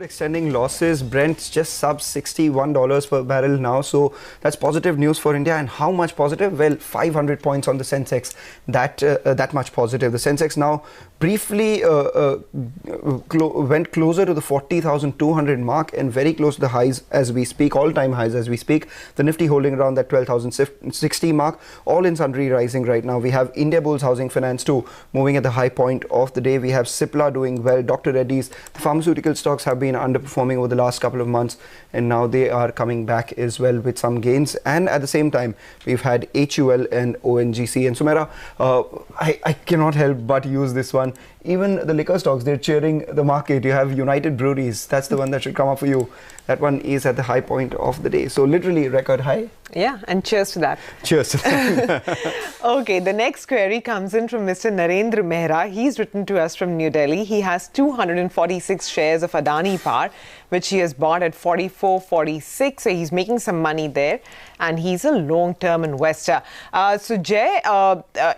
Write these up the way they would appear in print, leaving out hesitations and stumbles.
Crude extending losses. Brent's just sub $61 per barrel now. So that's positive news for India. And how much positive? Well, 500 points on the Sensex. That much positive. The Sensex now briefly went closer to the 40,200 mark and very close to the highs as we speak, all-time highs as we speak. The Nifty holding around that 12,060 mark. All in sundry rising right now. We have India Bulls Housing Finance too moving at the high point of the day. We have Cipla doing well. Dr. Reddy's. The pharmaceutical stocks have been underperforming over the last couple of months, and now they are coming back as well with some gains. And at the same time, we've had HUL and ONGC. And Sumera, I cannot help but use this one. Even the liquor stocks, they're cheering the market. You have United Breweries. That's the one that should come up for you. That one is at the high point of the day. So literally record high. Yeah, and cheers to that. Cheers to that. Okay, the next query comes in from Mr. Narendra Mehra. He's written to us from New Delhi. He has 246 shares of Adani Power, which he has bought at 44.46. So he's making some money there, and he's a long-term investor. So Jay,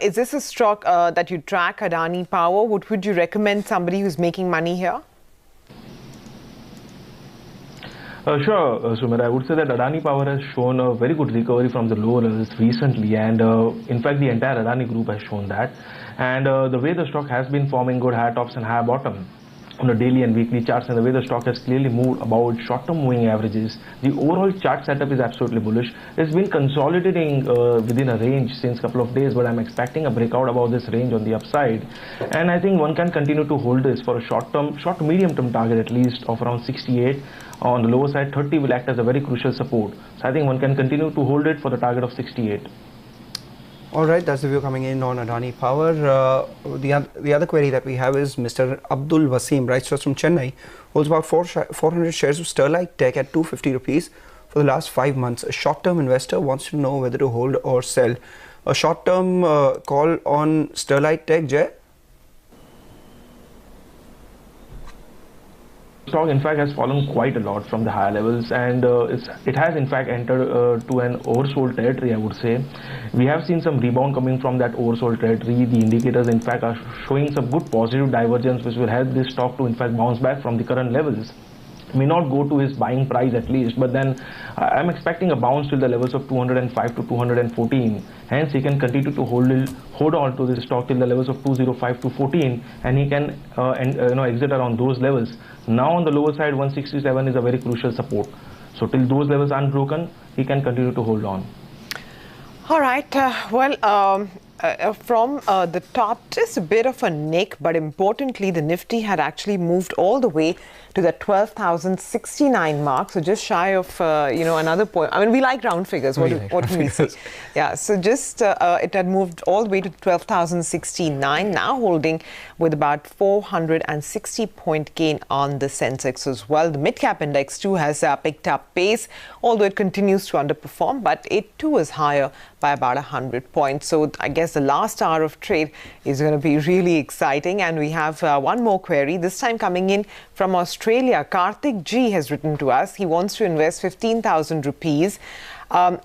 is this a stock that you track, Adani Power? Would you recommend somebody who's making money here? Sure, Sumit. I would say that Adani Power has shown a very good recovery from the lower levels recently, and in fact the entire Adani group has shown that. And the way the stock has been forming good high tops and high bottom on the daily and weekly charts, and the way the stock has clearly moved about short-term moving averages, the overall chart setup is absolutely bullish. It's been consolidating within a range since a couple of days, but I'm expecting a breakout above this range on the upside. And I think one can continue to hold this for a short to medium-term target at least of around 68. On the lower side, 30 will act as a very crucial support. So I think one can continue to hold it for the target of 68. All right, that's the view coming in on Adani Power. The other query that we have is Mr. Abdul Wasim, writes to us from Chennai, holds about 400 shares of Sterlite Tech at 250 rupees for the last 5 months. A short-term investor wants to know whether to hold or sell. A short-term call on Sterlite Tech, Jay? Stock in fact has fallen quite a lot from the higher levels, and it has in fact entered to an oversold territory, I would say. We have seen some rebound coming from that oversold territory. The indicators in fact are showing some good positive divergence, which will help this stock to in fact bounce back from the current levels. May not go to his buying price at least, but then I'm expecting a bounce till the levels of 205 to 214. Hence, he can continue to hold on to this stock till the levels of 205 to 14, and he can exit around those levels. Now on the lower side, 167 is a very crucial support. So till those levels aren't broken, he can continue to hold on. All right. From the top, just a bit of a nick, but importantly, the Nifty had actually moved all the way to the 12,069 mark, so just shy of another point. I mean, we like round figures. What can we say? Yeah, so just it had moved all the way to 12,069, now holding with about 460 point gain on the Sensex as well. The mid-cap index too has picked up pace, although it continues to underperform, but it too is higher by about 100 points. So I guess the last hour of trade is going to be really exciting, and we have one more query, this time coming in from Australia. Karthik G has written to us. He wants to invest 15,000 rupees.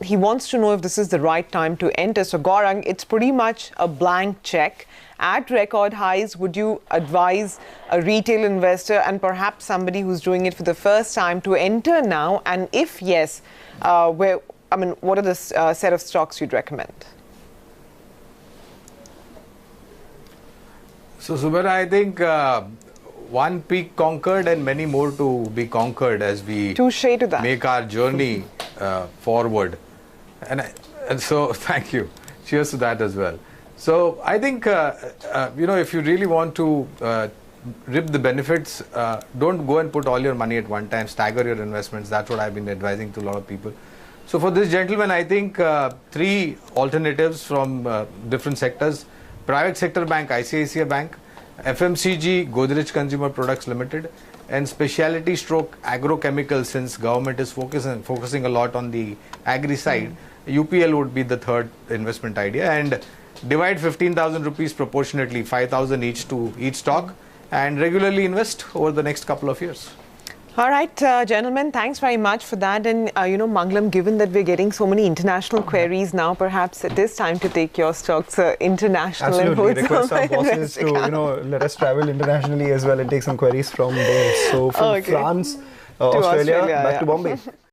He wants to know if this is the right time to enter. So Gaurang, it's pretty much a blank check. At record highs, would you advise a retail investor and perhaps somebody who's doing it for the first time to enter now? And if yes, what are the set of stocks you'd recommend? So Subir, I think one peak conquered and many more to be conquered as we make our journey forward. And so thank you. Cheers to that as well. So I think, if you really want to reap the benefits, don't go and put all your money at one time, stagger your investments. That's what I've been advising to a lot of people. So for this gentleman, I think 3 alternatives from different sectors. Private sector bank, ICICI Bank, FMCG, Godrej Consumer Products Limited, and specialty stroke agrochemicals, since government is focusing a lot on the agri side. UPL would be the third investment idea, and divide 15,000 rupees proportionately, 5,000 each to each stock, and regularly invest over the next couple of years. All right, gentlemen, thanks very much for that. And, Mangalam, given that we're getting so many international queries now, perhaps it is time to take your stocks international. Absolutely. And request our bosses to, let us travel internationally as well and take some queries from there. So from France, Australia, back to Bombay.